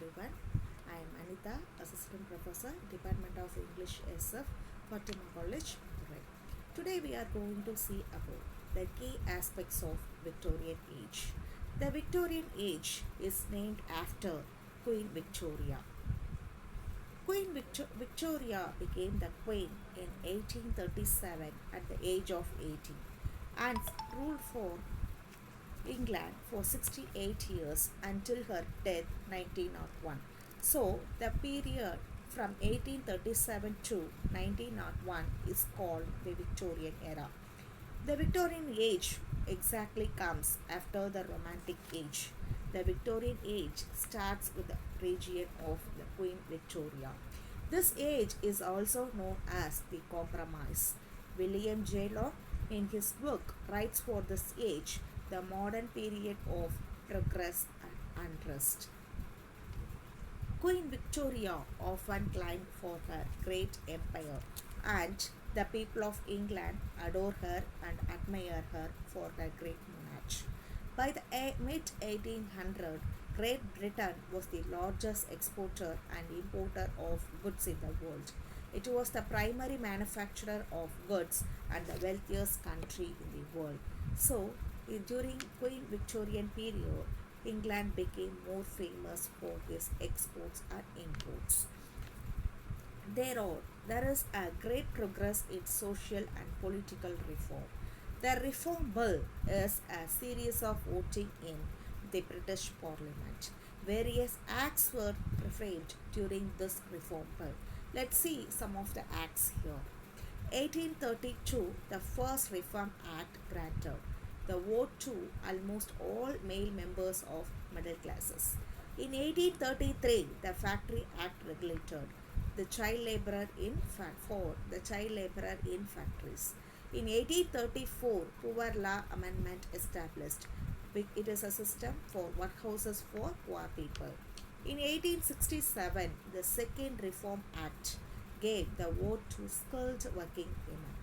everyone. I am Anitha, Assistant Professor, Department of English SF, Fatima College, Madurai. Today we are going to see about the key aspects of Victorian Age. The Victorian Age is named after Queen Victoria. Victoria became the queen in 1837 at the age of 80 and ruled for England for 68 years until her death 1901. So, the period from 1837 to 1901 is called the Victorian era. The Victorian age exactly comes after the Romantic age. The Victorian age starts with the reign of the Queen Victoria. This age is also known as the Compromise. William J. Locke, in his book, writes for this age the modern period of progress and unrest. Queen Victoria often claimed for her great empire, and the people of England adore her and admire her for her great monarch. By the mid 1800s, Great Britain was the largest exporter and importer of goods in the world. It was the primary manufacturer of goods and the wealthiest country in the world. So, during Queen Victorian period, England became more famous for its exports and imports. There is a great progress in social and political reform. The Reform Bill is a series of voting in the British Parliament. Various acts were framed during this Reform Bill. Let's see some of the acts here. 1832, the first Reform Act granted the vote to almost all male members of middle classes. In 1833, the Factory Act regulated the child laborer in factories. In 1834, Poor Law Amendment established. It is a system for workhouses for poor people. In 1867, the Second Reform Act gave the vote to skilled working women.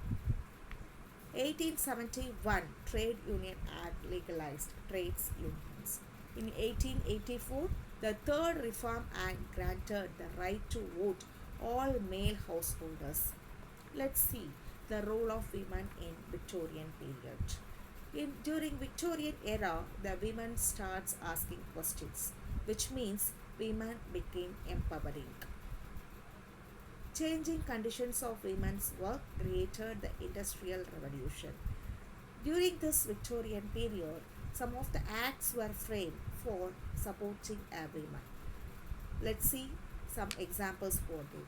1871, Trade Union Act legalized trades unions. In 1884, the Third Reform Act granted the right to vote all male householders. Let's see the role of women in Victorian period. During Victorian era, the women starts asking questions, which means women became empowering. Changing conditions of women's work created the Industrial Revolution. During this Victorian period, some of the acts were framed for supporting a woman. Let's see some examples for them.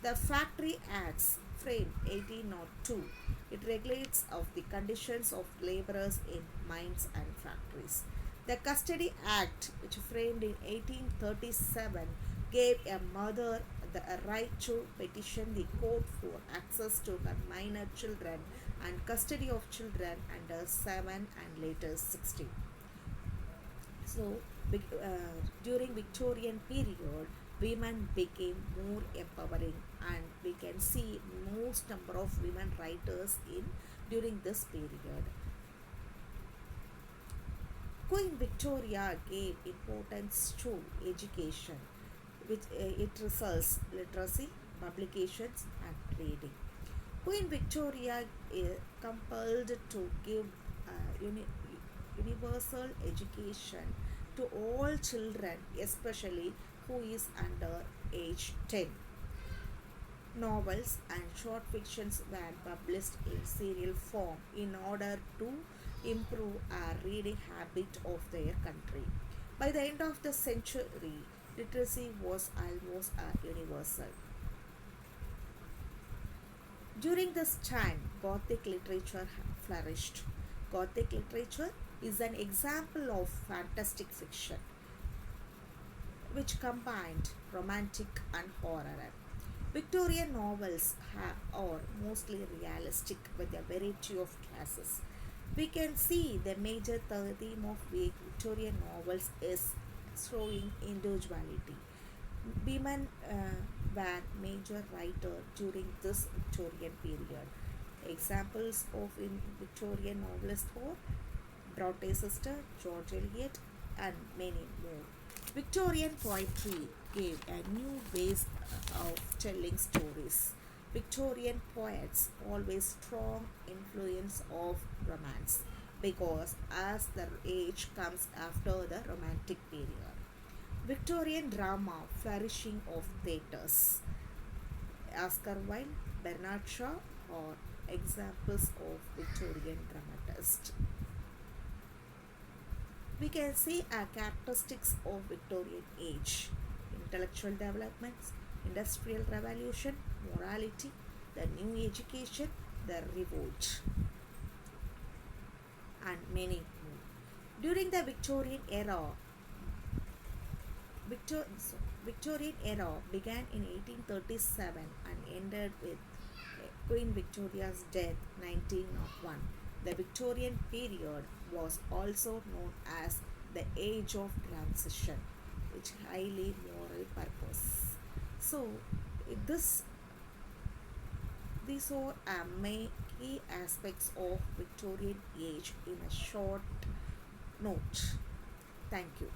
The Factory Acts framed 1802. It regulates of the conditions of laborers in mines and factories. The Custody Act, which framed in 1837, gave a mother the right to petition the court for access to her minor children and custody of children under 7 and later 16. So, during Victorian period, women became more empowering, and we can see most number of women writers in during this period. Queen Victoria gave importance to education, which it results literacy, publications, and reading. Queen Victoria is compelled to give universal education to all children, especially who is under age 10. Novels and short fictions were published in serial form in order to improve a reading habit of their country. By the end of the century, literacy was almost universal. During this time, Gothic literature flourished. Gothic literature is an example of fantastic fiction which combined romantic and horror. Victorian novels are mostly realistic with a variety of classes. We can see the major theme of Victorian novels is showing individuality. Women were major writers during this Victorian period. Examples of Victorian novelists are Bronte sister, George Eliot, and many more. Victorian poetry gave a new ways of telling stories. Victorian poets always strong influence of romance because as the age comes after the romantic period. Victorian drama flourishing of theatres. Oscar Wilde, Bernard Shaw are examples of Victorian dramatists. We can see our characteristics of Victorian age: intellectual developments, industrial revolution, morality, the new education, the revolt, and many more. During the Victorian era began in 1837 and ended with Queen Victoria's death 1901. The Victorian period was also known as the Age of Transition, which highly moral purpose. So, this these are main key aspects of Victorian age in a short note. Thank you.